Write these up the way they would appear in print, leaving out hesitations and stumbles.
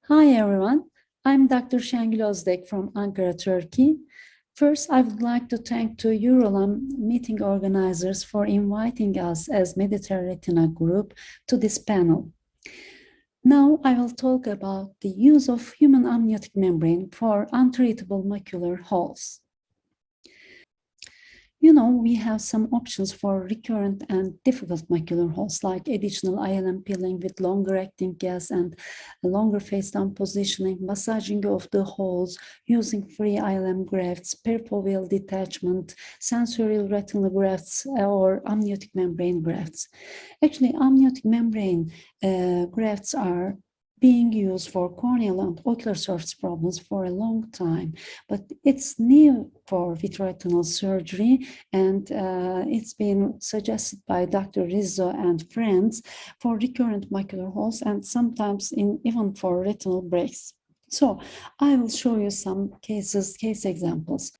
Hi everyone, I'm Dr. Şengül Özdek from Ankara, Turkey. First, I would like to thank the EUROLAM meeting organizers for inviting us as Mediterretina group to this panel. Now I will talk about the use of human amniotic membrane for untreatable macular holes. We have some options for recurrent and difficult macular holes, like additional ILM peeling with longer acting gas and longer face-down positioning, massaging of the holes, using free ILM grafts, perfoveal detachment, sensorial retinal grafts, or amniotic membrane grafts. Actually, amniotic membrane grafts are being used for corneal and ocular surface problems for a long time, but it's new for vitreoretinal surgery, and it's been suggested by Dr. Rizzo and friends for recurrent macular holes and sometimes even for retinal breaks. So I will show you some case examples.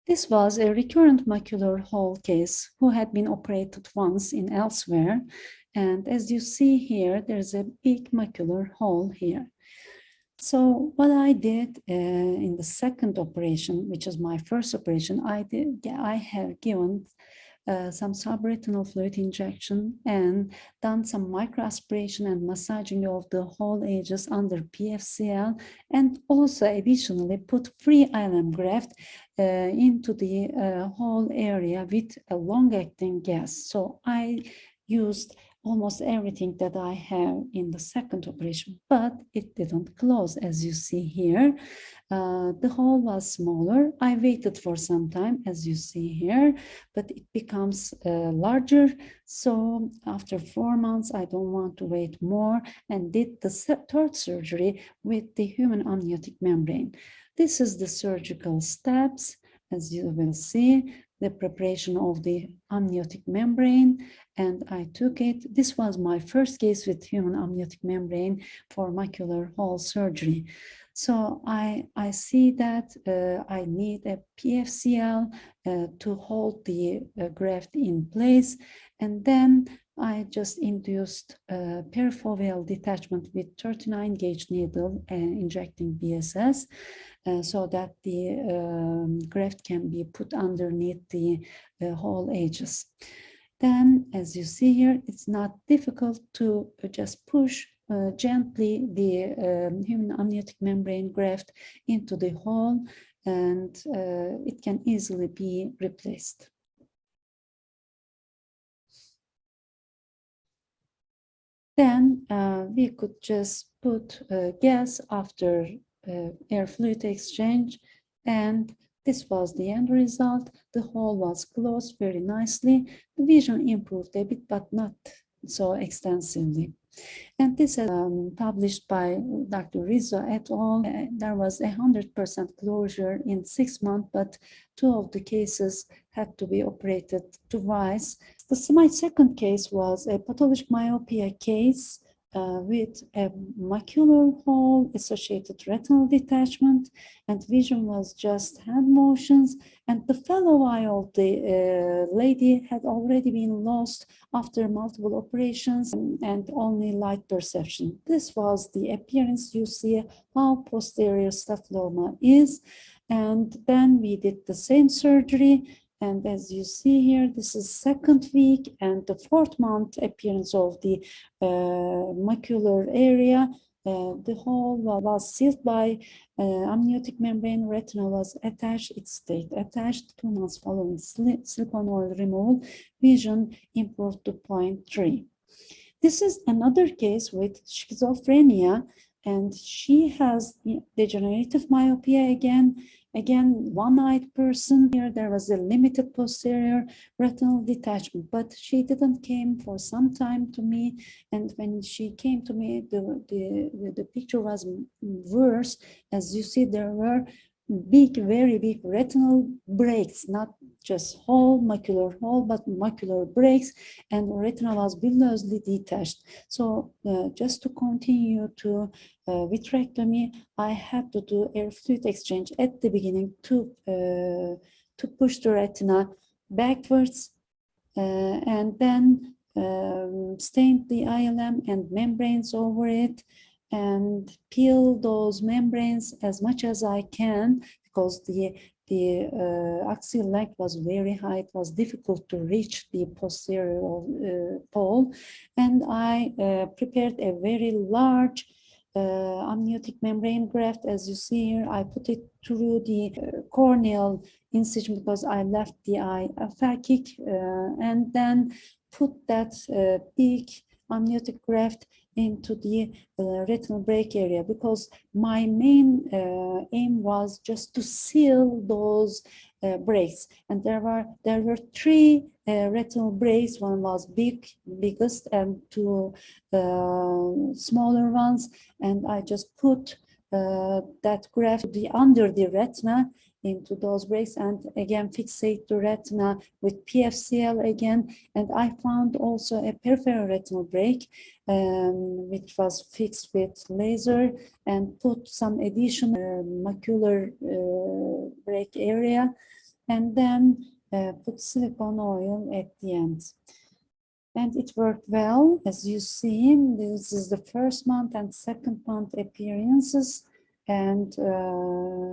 This was a recurrent macular hole case who had been operated once in elsewhere. And as you see here, there's a big macular hole here. So what I did in the second operation, which is my first operation, I have given some subretinal fluid injection and done some microaspiration and massaging of the whole edges under PFCL, and also additionally put free ILM graft into the whole area with a long-acting gas. So I used almost everything that I have in the second operation, but it didn't close, as you see here. The hole was smaller. I waited for some time, as you see here, but it becomes larger. So after 4 months, I don't want to wait more, and did the third surgery with the human amniotic membrane. This is the surgical steps, as you will see, the preparation of the amniotic membrane, and I took it. This was my first case with human amniotic membrane for macular hole surgery. So I see that I need a PFCL to hold the graft in place, and then I just induced perfoveal detachment with 39 gauge needle injecting BSS so that the graft can be put underneath the whole edges. Then, as you see here, it's not difficult to just push gently the human amniotic membrane graft into the hole, and it can easily be replaced. Then we could just put gas after air fluid exchange, and this was the end result. The hole was closed very nicely. The vision improved a bit, but not so extensively. And this is published by Dr. Rizzo et al. There was 100% closure in 6 months, but 2 of the cases had to be operated twice. My second case was a pathologic myopia case with a macular hole, associated retinal detachment, and vision was just hand motions, and the fellow eye of the lady had already been lost after multiple operations and only light perception. This was the appearance. You see how posterior stathloma is, and then we did the same surgery. And as you see here, this is second week and the 4th month appearance of the macular area. The hole was sealed by amniotic membrane, retina was attached, it stayed attached. 2 months following silicone oil removal, vision improved to 0.3. This is another case with schizophrenia, and she has degenerative myopia again, one-eyed person. Here there was a limited posterior retinal detachment, but she didn't came for some time to me, and when she came to me, the picture was worse. As you see, there were very big retinal breaks, not just whole macular hole, but macular breaks, and retina was billously detached. So just to continue to vitrectomy, I had to do air fluid exchange at the beginning to push the retina backwards, and then stained the ILM and membranes over it, and peel those membranes as much as I can, because the axial length was very high. It was difficult to reach the posterior pole, and I prepared a very large amniotic membrane graft. As you see here, I put it through the corneal incision because I left the eye aphakic, and then put that big amniotic graft into the retinal break area, because my main aim was just to seal those breaks. And there were three retinal breaks. One was biggest, and two smaller ones. And I just put that graft under the retina into those breaks, and again fixate the retina with PFCL again. And I found also a peripheral retinal break, which was fixed with laser, and put some additional macular break area, and then put silicone oil at the end. And it worked well. As you see, this is the first month and second month appearances, and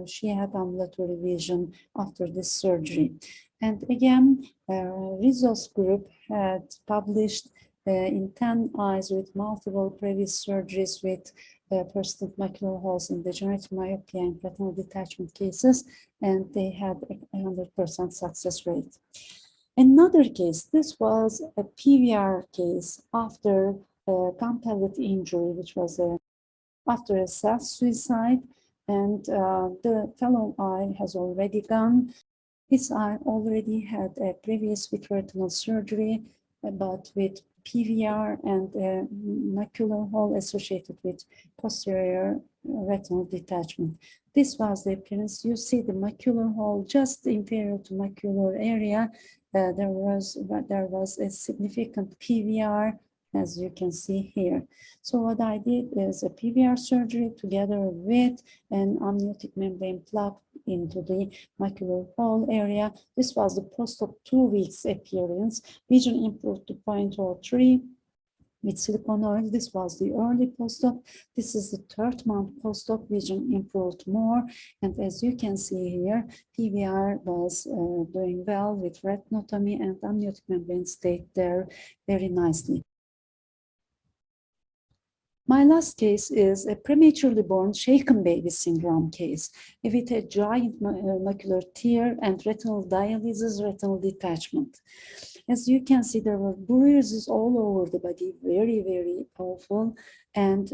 she had ambulatory vision after this surgery. And again, Rizzo's group had published in 10 eyes with multiple previous surgeries with persistent macular holes in degenerative myopia and retinal detachment cases, and they had a 100% success rate. Another case, this was a PVR case after gum pellet injury, which was after a self-suicide, and the fellow eye has already gone. His eye already had a previous vitreoretinal surgery, but with PVR and a macular hole associated with posterior retinal detachment. This was the appearance. You see the macular hole just inferior to macular area. There was a significant PVR, as you can see here. So what I did is a PVR surgery together with an amniotic membrane plug into the macular hole area. This was the post-op 2 weeks appearance. Vision improved to 0.03 with silicone oil. This was the early post-op. This is the third month post-op. Vision improved more. And as you can see here, PVR was doing well with retinotomy, and amniotic membrane stayed there very nicely. My last case is a prematurely born shaken baby syndrome case with a giant macular tear and retinal dialysis, retinal detachment. As you can see, there were bruises all over the body, very, very awful. And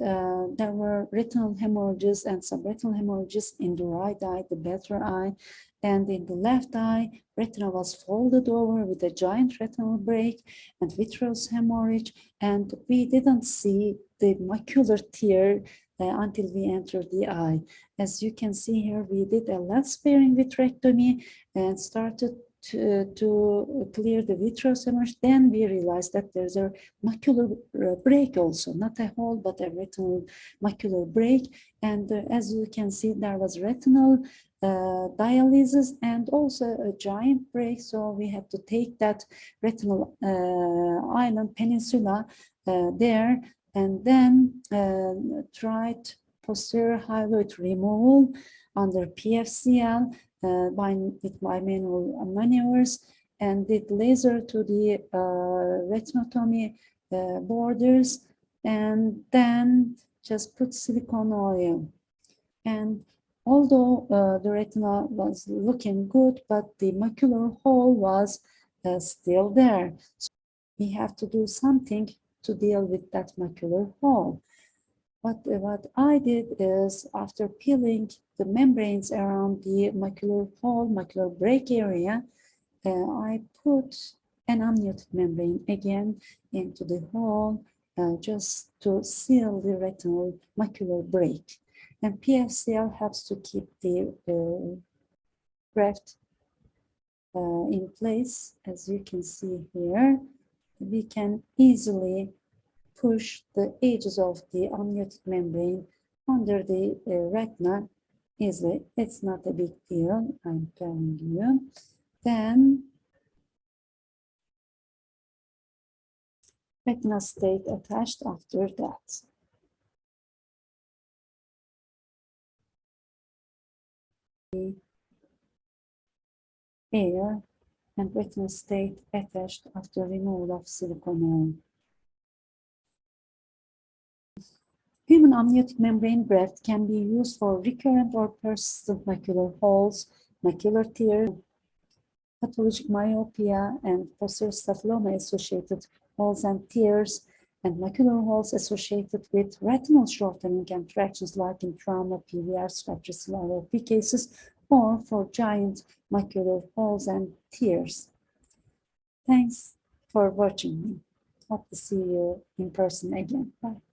there were retinal hemorrhages and subretinal hemorrhages in the right eye, the better eye. And in the left eye, retina was folded over with a giant retinal break and vitreous hemorrhage. And we didn't see the macular tear until we entered the eye. As you can see here, we did a lens-sparing vitrectomy and started to clear the vitreous hemorrhage. Then we realized that there's a macular break also, not a hole, but a retinal macular break. And as you can see, there was retinal dialysis and also a giant break. So we had to take that retinal island peninsula there, and then tried posterior hyaloid removal under PFCL with bimanual maneuvers, and did laser to the retinotomy borders, and then just put silicone oil. And although the retina was looking good, but the macular hole was still there. So we have to do something to deal with that macular hole. What I did is, after peeling the membranes around the macular hole, macular break area, I put an amniotic membrane again into the hole just to seal the retinal macular break. And PFCL helps to keep the graft in place. As you can see here, we can easily push the edges of the amniotic membrane under the retina easily. It's not a big deal, I'm telling you. Then retina stayed attached after that. air and retinal state attached after removal of silicone. Human amniotic membrane graft can be used for recurrent or persistent macular holes, macular tears, pathologic myopia, and posterior staphyloма-associated holes and tears, and macular holes associated with retinal shortening and fractures like in trauma, PVR, trapezoidal ROP cases, or for giant macular holes and tears. Thanks for watching me. Hope to see you in person again. Bye.